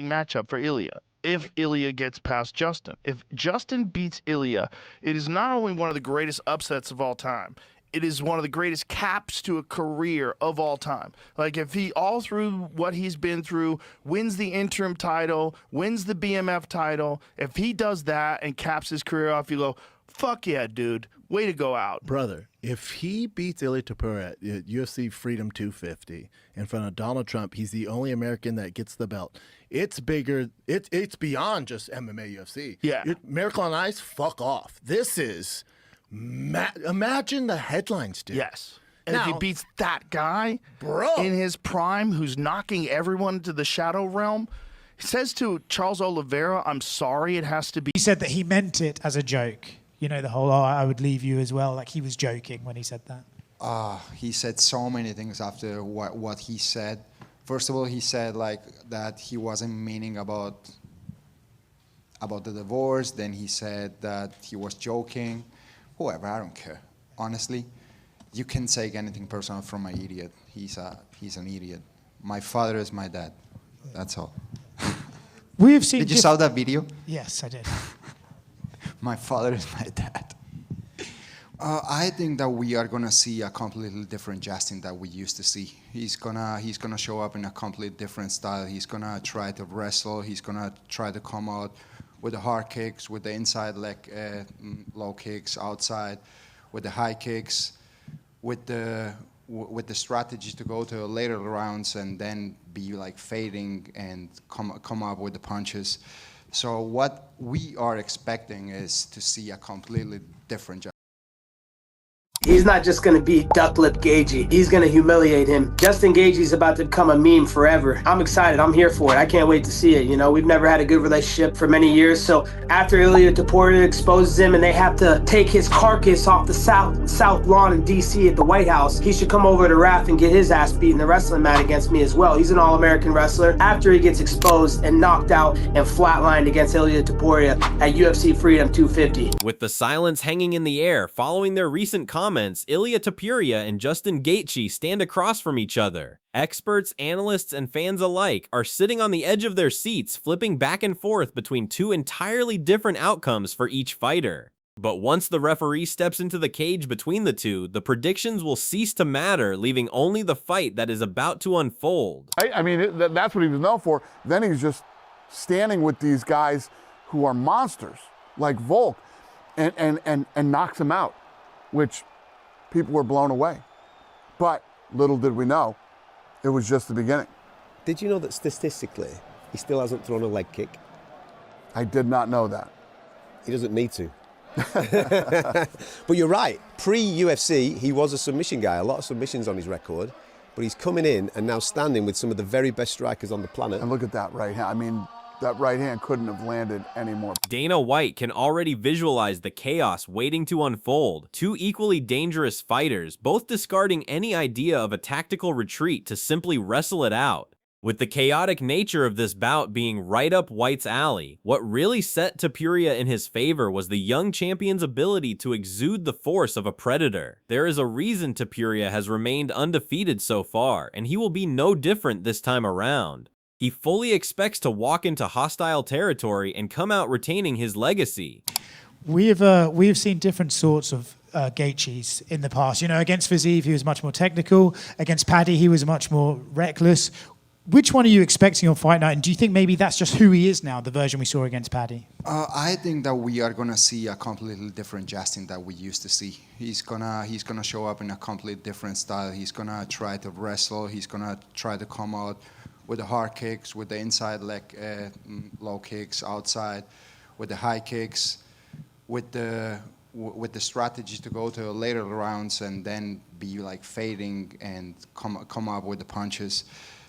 exciting matchup for Ilia. If Ilia gets past Justin. If Justin beats Ilia, it is not only one of the greatest upsets of all time, it is one of the greatest caps to a career of all time. Like, if he, all through what he's been through, wins the interim title, wins the BMF title, if he does that and caps his career off, you go, fuck yeah, dude. Way to go out. Brother, if he beats Ilia Topuria at UFC Freedom 250 in front of Donald Trump, he's the only American that gets the belt. It's bigger. It's beyond just MMA UFC. Yeah. Miracle on Ice, fuck off. This is, imagine the headlines, dude. Yes. And Now, if he beats that guy in his prime who's knocking everyone into the shadow realm, he says to Charles Oliveira, I'm sorry, it has to be. He said that he meant it as a joke. You know, the whole, oh, I would leave you as well. Like, he was joking when he said that. He said so many things after what he said. First of all, he said like that he wasn't meaning about the divorce. Then he said that he was joking. Whoever, I don't care. Honestly, you can take anything personal from my idiot. He's an idiot. My father is my dad. That's all. We have seen. Did you saw that video? Yes, I did. My father is my dad. I think that we are gonna see a completely different Justin that we used to see. He's gonna show up in a completely different style. He's gonna try to wrestle. He's gonna try to come out with the hard kicks, with the inside leg low kicks, outside, with the high kicks, with the strategy to go to later rounds and then be like fading and come up with the punches. So what we are expecting is to see a completely different Justin. He's not just going to beat Duck Lip Gaethje. He's going to humiliate him. Justin Gaethje's about to become a meme forever. I'm excited. I'm here for it. I can't wait to see it. You know, we've never had a good relationship for many years. So after Ilia Topuria exposes him and they have to take his carcass off the south lawn in D.C. at the White House, he should come over to RAF and get his ass beat in the wrestling mat against me as well. He's an All-American wrestler. After he gets exposed and knocked out and flatlined against Ilia Topuria at UFC Freedom 250. With the silence hanging in the air following their recent comments, Ilia Topuria and Justin Gaethje stand across from each other. Experts, analysts, and fans alike are sitting on the edge of their seats, flipping back and forth between two entirely different outcomes for each fighter. But once the referee steps into the cage between the two, the predictions will cease to matter, leaving only the fight that is about to unfold. I mean, that's what he was known for. Then he's just standing with these guys who are monsters, like Volk, and knocks him out, which people were blown away. But little did we know, it was just the beginning. Did you know that statistically, he still hasn't thrown a leg kick? I did not know that. He doesn't need to. But you're right, pre-UFC, he was a submission guy, a lot of submissions on his record, but he's coming in and now standing with some of the very best strikers on the planet. And look at that right hand. I mean, that right hand couldn't have landed anymore. Dana White can already visualize the chaos waiting to unfold. Two equally dangerous fighters, both discarding any idea of a tactical retreat to simply wrestle it out. With the chaotic nature of this bout being right up White's alley, what really set Topuria in his favor was the young champion's ability to exude the force of a predator. There is a reason Topuria has remained undefeated so far, and he will be no different this time around. He fully expects to walk into hostile territory and come out retaining his legacy. We have seen different sorts of Gaethjes in the past. You know, against Fiziev, he was much more technical. Against Paddy, he was much more reckless. Which one are you expecting on fight night? And do you think maybe that's just who he is now, the version we saw against Paddy? I think that we are gonna see a completely different Justin that we used to see. He's gonna show up in a completely different style. He's gonna try to wrestle. He's gonna try to come out with the hard kicks, with the inside leg low kicks, outside, with the high kicks, with the strategy to go to later rounds and then be like fading and come up with the punches.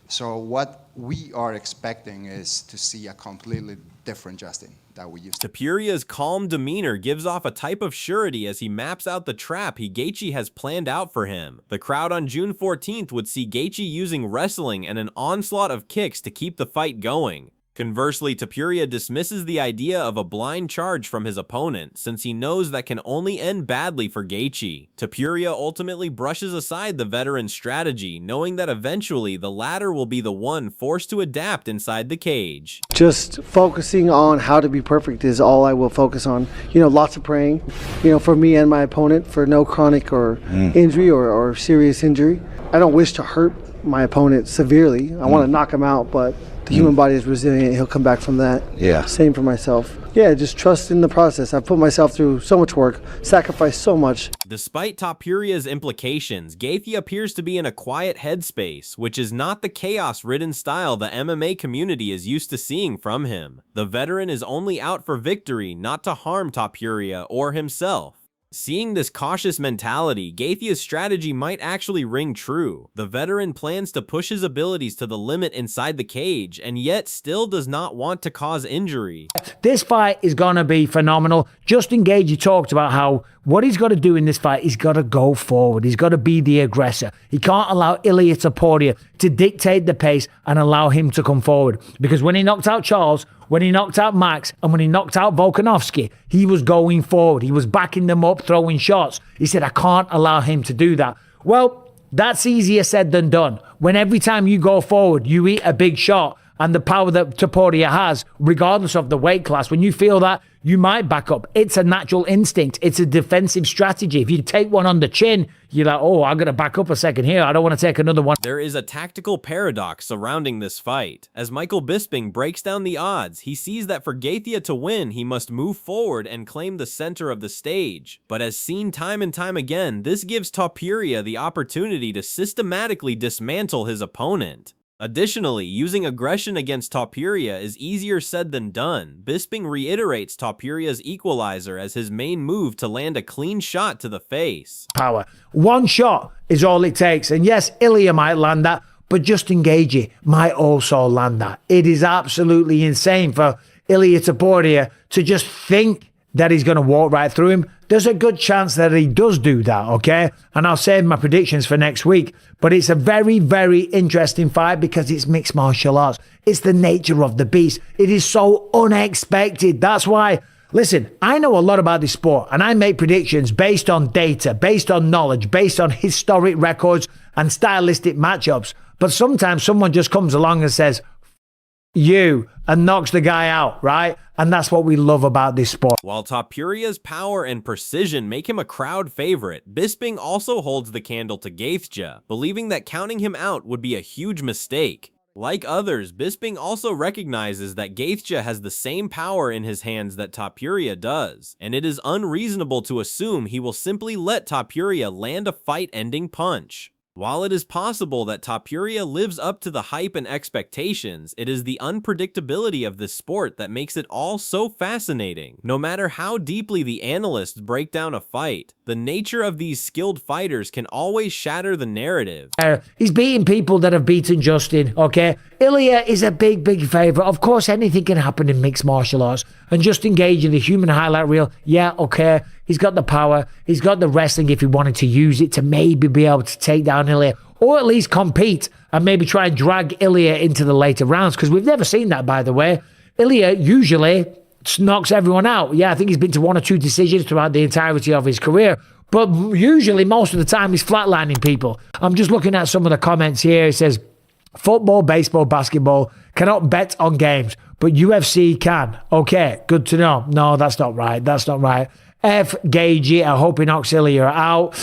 So what we are expecting is to see a completely different Justin that we used to. Topuria's calm demeanor gives off a type of surety as he maps out the trap Gaethje has planned out for him. The crowd on June 14th would see Gaethje using wrestling and an onslaught of kicks to keep the fight going. Conversely, Topuria dismisses the idea of a blind charge from his opponent, since he knows that can only end badly for Gaethje. Topuria ultimately brushes aside the veteran's strategy, knowing that eventually the latter will be the one forced to adapt inside the cage. Just focusing on how to be perfect is all I will focus on. Lots of praying, for me and my opponent, for no chronic or injury or serious injury. I don't wish to hurt my opponent severely. I want to knock him out, but the human body is resilient. He'll come back from that. Yeah. Same for myself. Yeah, just trust in the process. I've put myself through so much work, sacrificed so much. Despite Topuria's implications, Gaethje appears to be in a quiet headspace, which is not the chaos-ridden style the MMA community is used to seeing from him. The veteran is only out for victory, not to harm Topuria or himself. Seeing this cautious mentality, Gaethje's strategy might actually ring true. The veteran plans to push his abilities to the limit inside the cage, and yet still does not want to cause injury. This fight is going to be phenomenal. Justin Gaethje talked about how what he's got to do in this fight, he's got to go forward. He's got to be the aggressor. He can't allow Ilia Topuria to dictate the pace and allow him to come forward. Because when he knocked out Charles, when he knocked out Max, and when he knocked out Volkanovski, he was going forward. He was backing them up, throwing shots. He said, I can't allow him to do that. Well, that's easier said than done. When every time you go forward, you eat a big shot, and the power that Topuria has, regardless of the weight class, when you feel that, you might back up. It's a natural instinct. It's a defensive strategy. If you take one on the chin, you're like, oh, I'm going to back up a second here. I don't want to take another one. There is a tactical paradox surrounding this fight. As Michael Bisping breaks down the odds, he sees that for Gaethje to win, he must move forward and claim the center of the stage. But as seen time and time again, this gives Topuria the opportunity to systematically dismantle his opponent. Additionally, using aggression against Topuria is easier said than done. Bisping reiterates Topuria's equalizer as his main move to land a clean shot to the face. Power. One shot is all it takes. And yes, Ilia might land that, but Justin Gaethje might also land that. It is absolutely insane for Ilia Topuria to just think that he's going to walk right through him. There's a good chance that he does do that, okay? And I'll save my predictions for next week. But it's a very, very interesting fight because it's mixed martial arts. It's the nature of the beast. It is so unexpected. That's why, listen, I know a lot about this sport and I make predictions based on data, based on knowledge, based on historic records and stylistic matchups. But sometimes someone just comes along and says, you, and knocks the guy out, right? And that's what we love about this sport. While Topuria's power and precision make him a crowd favorite, Bisping also holds the candle to Gaethje, believing that counting him out would be a huge mistake. Like others, Bisping also recognizes that Gaethje has the same power in his hands that Topuria does, and it is unreasonable to assume he will simply let Topuria land a fight-ending punch. While it is possible that Topuria lives up to the hype and expectations, it is the unpredictability of this sport that makes it all so fascinating. No matter how deeply the analysts break down a fight, the nature of these skilled fighters can always shatter the narrative. He's beating people that have beaten Justin, okay? Ilia is a big, big favorite. Of course, anything can happen in mixed martial arts. And Justin Gaethje, the human highlight reel, yeah, okay. He's got the power. He's got the wrestling if he wanted to use it to maybe be able to take down Ilia. Or at least compete and maybe try and drag Ilia into the later rounds. Because we've never seen that, by the way. Ilia usually knocks everyone out. Yeah, I think he's been to 1 or 2 decisions throughout the entirety of his career. But usually, most of the time, he's flatlining people. I'm just looking at some of the comments here. It says, football, baseball, basketball cannot bet on games, but UFC can. Okay, good to know. No, that's not right. That's not right. F. Gaethje, I hope he knocks Ilia out.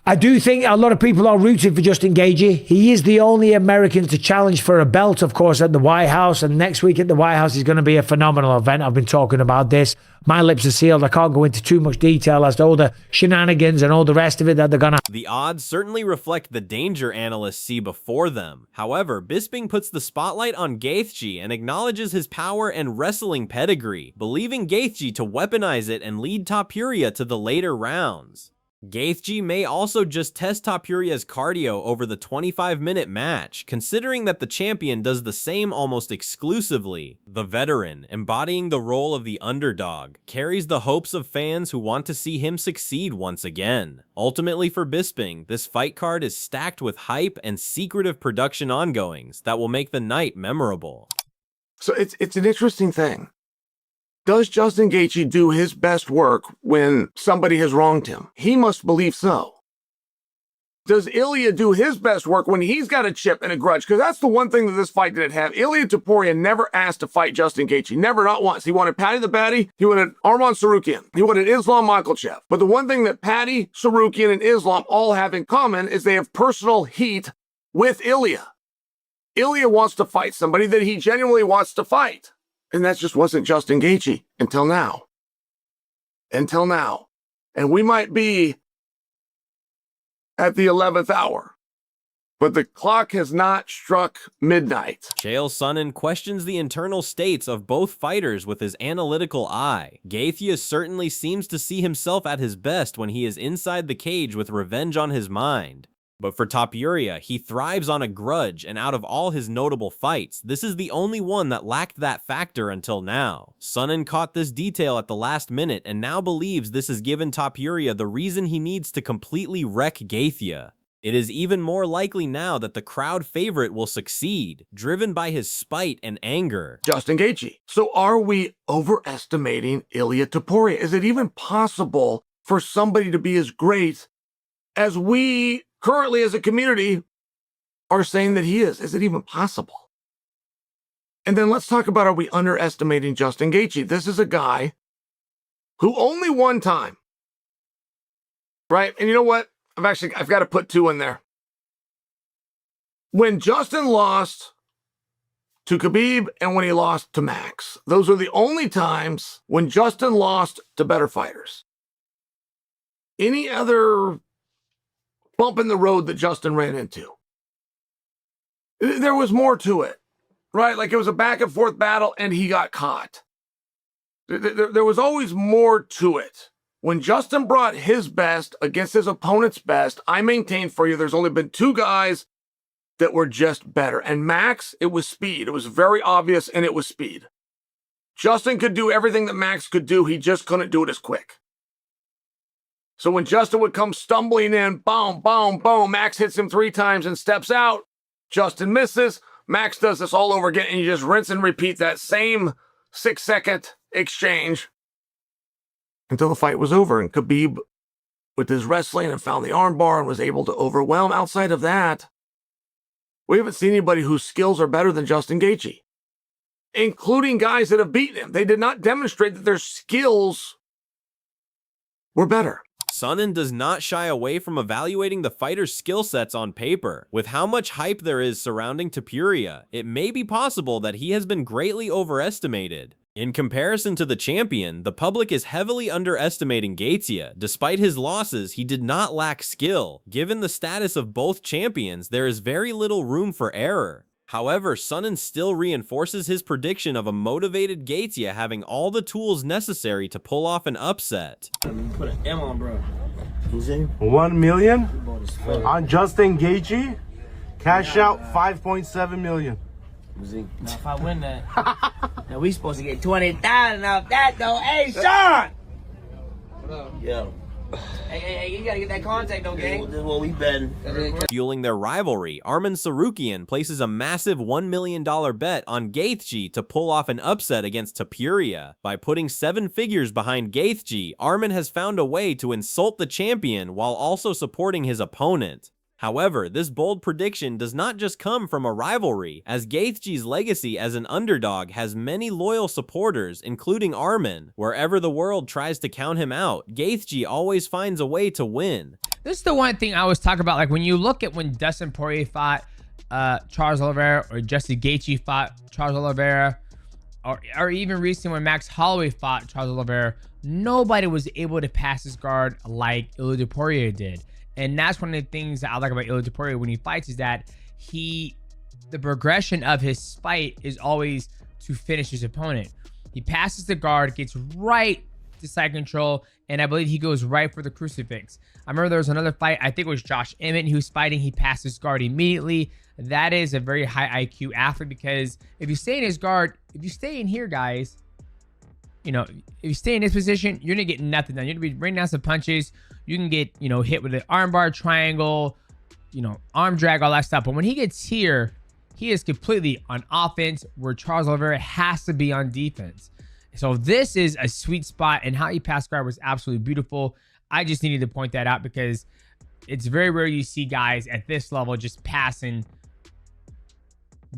I do think a lot of people are rooting for Justin Gaethje. He is the only American to challenge for a belt, of course, at the White House. And next week at the White House is going to be a phenomenal event. I've been talking about this. My lips are sealed. I can't go into too much detail as to all the shenanigans and all the rest of it that they're going to. The odds certainly reflect the danger analysts see before them. However, Bisping puts the spotlight on Gaethje and acknowledges his power and wrestling pedigree, believing Gaethje to weaponize it and lead Topuria to the later rounds. Gaethje may also just test Topuria's cardio over the 25-minute match, considering that the champion does the same almost exclusively. The veteran, embodying the role of the underdog, carries the hopes of fans who want to see him succeed once again. Ultimately for Bisping, this fight card is stacked with hype and secretive production ongoings that will make the night memorable. So it's an interesting thing. Does Justin Gaethje do his best work when somebody has wronged him? He must believe so. Does Ilia do his best work when he's got a chip and a grudge? Because that's the one thing that this fight didn't have. Ilia Topuria never asked to fight Justin Gaethje. Never, not once. He wanted Paddy the Baddy. He wanted Arman Sarukian. He wanted Islam Makhachev. But the one thing that Paddy, Sarukian, and Islam all have in common is they have personal heat with Ilia. Ilia wants to fight somebody that he genuinely wants to fight. And that just wasn't Justin Gaethje until now. Until now. And we might be at the 11th hour, but the clock has not struck midnight. Chael Sonnen questions the internal states of both fighters with his analytical eye. Gaethje certainly seems to see himself at his best when he is inside the cage with revenge on his mind. But for Topuria, he thrives on a grudge, and out of all his notable fights, this is the only one that lacked that factor until now. Sonnen caught this detail at the last minute and now believes this has given Topuria the reason he needs to completely wreck Gaethje. It is even more likely now that the crowd favorite will succeed, driven by his spite and anger. Justin Gaethje. So are we overestimating Ilia Topuria? Is it even possible for somebody to be as great as we currently as a community are saying that he is? Is it even possible? And then let's talk about, are we underestimating Justin Gaethje? This is a guy who only one time, right? And you know what? I've got to put two in there. When Justin lost to Khabib and when he lost to Max, those are the only times when Justin lost to better fighters. Any other bump in the road that Justin ran into, there was more to it, right? Like it was a back and forth battle and he got caught. There was always more to it. When Justin brought his best against his opponent's best, I maintain for you, there's only been two guys that were just better. And Max, it was speed. It was very obvious, and it was speed. Justin could do everything that Max could do. He just couldn't do it as quick. So when Justin would come stumbling in, boom, boom, boom, Max hits him 3 times and steps out. Justin misses. Max does this all over again, and you just rinse and repeat that same 6-second exchange until the fight was over. And Khabib, with his wrestling, and found the armbar and was able to overwhelm. Outside of that, we haven't seen anybody whose skills are better than Justin Gaethje, including guys that have beaten him. They did not demonstrate that their skills were better. Sonnen does not shy away from evaluating the fighter's skill sets on paper. With how much hype there is surrounding Topuria, it may be possible that he has been greatly overestimated. In comparison to the champion, the public is heavily underestimating Gaethje. Despite his losses, he did not lack skill. Given the status of both champions, there is very little room for error. However, Sonnen still reinforces his prediction of a motivated Gaethje having all the tools necessary to pull off an upset. Put an M on, bro. 1 million on Justin Gaethje. Cash out 5.7 million. Now, if I win that, now we supposed to get 20,000 off that though. Hey, Sean! What up? Yo. Hey, you gotta get that contact though, gang. This is what we betting. Fueling their rivalry, Arman Sarukian places a massive $1 million bet on Gaethje to pull off an upset against Topuria. By putting 7 figures behind Gaethje, Arman has found a way to insult the champion while also supporting his opponent. However, this bold prediction does not just come from a rivalry, as Gaethje's legacy as an underdog has many loyal supporters, including Arman. Wherever the world tries to count him out, Gaethje always finds a way to win. This is the one thing I always talk about, like when you look at when Dustin Poirier fought Charles Oliveira, or Justin Gaethje fought Charles Oliveira, or even recently when Max Holloway fought Charles Oliveira, nobody was able to pass his guard like Ilia Topuria did. And that's one of the things that I like about Ilia Topuria when he fights, is that the progression of his fight is always to finish his opponent. He passes the guard, gets right to side control, and I believe he goes right for the crucifix. I remember there was another fight, I think it was Josh Emmett, who was fighting, he passed his guard immediately. That is a very high IQ athlete, because if you stay in his guard, if you stay in here, guys, you know, if you stay in this position, you're gonna get nothing done. You're gonna be bringing down some punches. You can get, hit with an armbar, triangle, arm drag, all that stuff. But when he gets here, he is completely on offense, where Charles Oliveira has to be on defense. So this is a sweet spot, and how he passed guard was absolutely beautiful. I just needed to point that out because it's very rare you see guys at this level just passing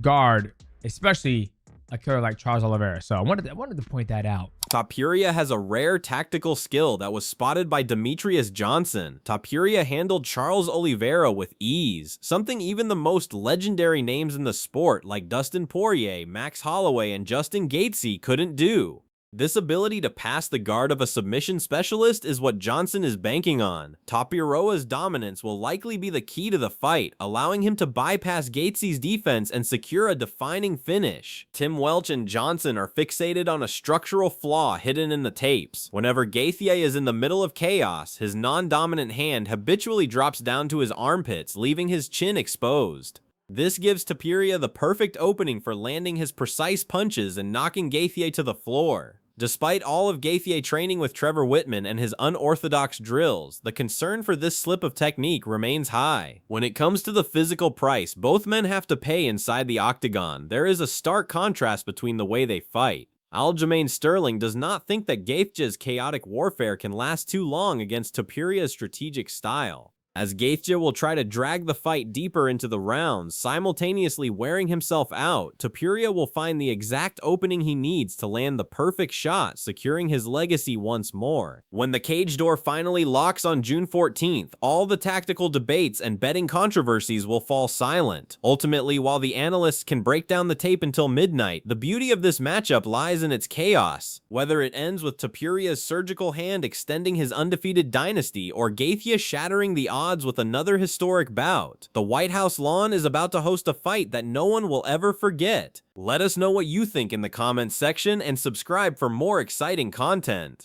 guard, especially a killer like Charles Oliveira. So I wanted to point that out. Topuria has a rare tactical skill that was spotted by Demetrius Johnson. Topuria handled Charles Oliveira with ease, something even the most legendary names in the sport like Dustin Poirier, Max Holloway, and Justin Gaethje couldn't do. This ability to pass the guard of a submission specialist is what Johnson is banking on. Topuria's dominance will likely be the key to the fight, allowing him to bypass Gaethje's defense and secure a defining finish. Tim Welch and Johnson are fixated on a structural flaw hidden in the tapes. Whenever Gaethje is in the middle of chaos, his non-dominant hand habitually drops down to his armpits, leaving his chin exposed. This gives Topuria the perfect opening for landing his precise punches and knocking Gaethje to the floor. Despite all of Gaethje training with Trevor Whitman and his unorthodox drills, the concern for this slip of technique remains high. When it comes to the physical price both men have to pay inside the octagon, there is a stark contrast between the way they fight. Aljamain Sterling does not think that Gaethje's chaotic warfare can last too long against Topuria's strategic style, as Gaethje will try to drag the fight deeper into the rounds, simultaneously wearing himself out. Topuria will find the exact opening he needs to land the perfect shot, securing his legacy once more. When the cage door finally locks on June 14th, all the tactical debates and betting controversies will fall silent. Ultimately, while the analysts can break down the tape until midnight, the beauty of this matchup lies in its chaos. Whether it ends with Topuria's surgical hand extending his undefeated dynasty, or Gaethje shattering the odds with another historic bout, the White House lawn is about to host a fight that no one will ever forget. Let us know what you think in the comments section and subscribe for more exciting content.